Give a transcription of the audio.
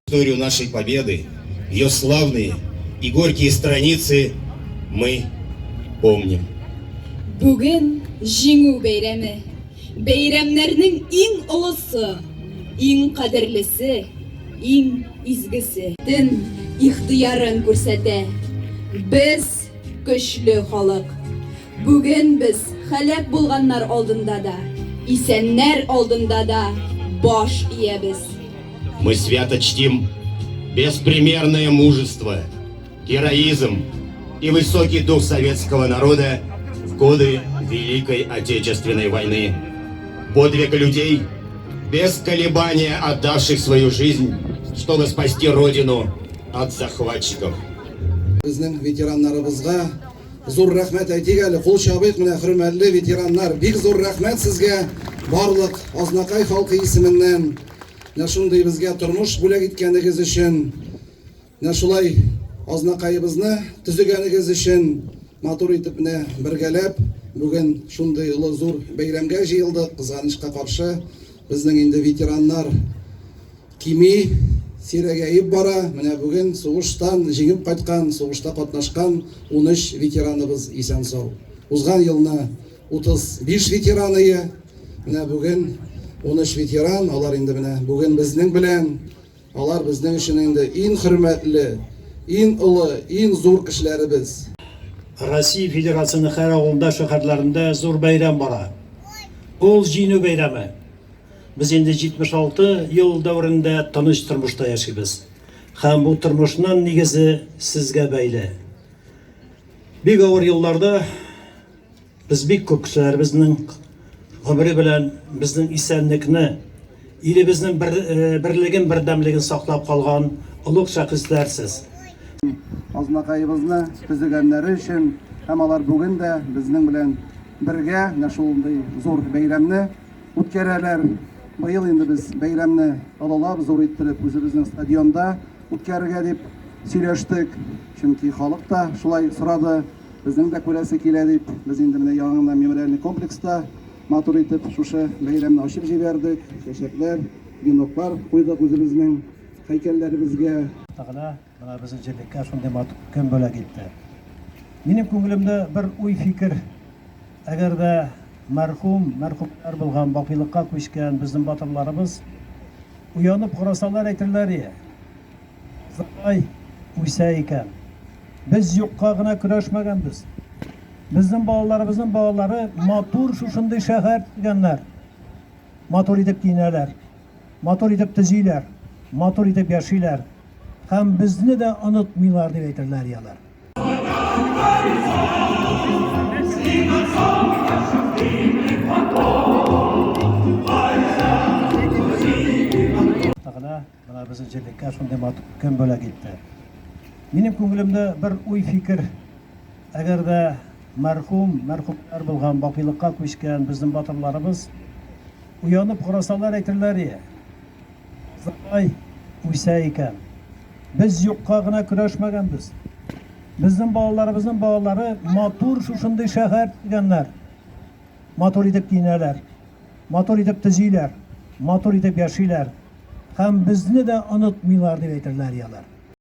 Историю нашей победы, ее славные и горькие страницы мы помним. Бүгін жеңу бейрәме. Бейрәмнәрнең иң олысы, иң кадерлесе, иң изгесе. Тен ихтыярын күрсәтә. Без көчле халык. Бүген без халак булганнар алдында да, исәннәр алдында да баш иябез. Мы свято чтим беспримерное мужество, героизм и высокий дух советского народа в годы Великой Отечественной войны. Подвиг людей, без колебания отдавших свою жизнь, чтобы спасти Родину от захватчиков. Безнең ветераннарыбызга зур рәхмәт әйтик әле. Кул чабыйк, менә хөрмәтле ветераннар, бик зур рәхмәт сезгә барлык Азнакай халкы исеменнән. Шундый безгә тормыш бүләк иткәнегез өчен, шулай Азнакайыбызны төзегәнегез өчен, матур итеп менә бергәләп бүген шундый олы зур бәйрәмгә җыелдык. Кызганычка каршы, безнең инде ветераннар кими сирәгәеп бара. Менә бүген сугыштан җиңеп кайткан, сугышта катнашкан 13 ветераныбыз исән сау. Узган елны 35 ветераны, менә бүген 13 ветеран, алар инде менә бүген безнең белән, алар безнең өчен инде иң хөрмәтле, иң улы, иң зур кешеләребез. Россия Федерациясының һәр авылында, шәһәрләрендә зур бәйрәм бара. Ул җиңү бәйрәме. Без инде 76 ел дәврендә тыныч тормышта яшибез. Һәм бу тормышның нигезе сезгә бәйле. Бик авыр елларда без бик күп кешеләребезнең гомере белән безнең исәнлекне, илебезнең берлеген, бердәмлеген саклап калган улуг шәхесләрсез. Азнакайыбызны төзегәннәре өчен һәм алар бүген дә безнең белән бергә шундый зур бәйрәмне үткәрәләр. Быел инде без бәйрәмне олылап, зур иттереп үзебезнең стадионда үткәрергә дип сөйләштек. Чөнки халык та шулай сорады, безнең дә күрәсе килә дип, без инде менә яңа мемориальный комплекста матур итеп шушы бәйрәмне ачып җибәрдек. Чәчәкләр, биноклар куйдык үзебезнең һәйкәлләребезгә. Тагына менә безнең җирлеккә шундый матур көн бүләк итте. Минем күңелемдә бер уй фикер, әгәр дә мәрхүмнәр булган, бакыйлыкка күчкән безнең батырларыбыз уянып карасалар әйтерләр иде. Зай уйса икән. Без юкка гына көрәшмәгәнбез. Безнең балаларыбызның балалары матур шушындый шәһәр дигәннәр. Матур итеп киенәләр, матур итеп төзиләр, матур итеп яшиләр. Һәм безне дә онытмыйлар дип әйтерләр ялар. Тагына менә безнең җирлеккә шундый матур көн бүләк итте. Минем күңелемдә бер уй фикер, әгәр дә мәрхүмнәр булган, бакыйлыкка күчкән безнең батырларыбыз уянып карасалар әйтерләр иде. Зай уйса икән. Без юкка гына көрәшмәгәнбез. Безнең балаларыбызның балалары матур шушындый шәһәр дигәннәр. Матур итеп киенәләр, матур итеп төзиләр, матур итеп яшиләр. Һәм безне дә онытмыйлар дип әйтерләр ялар.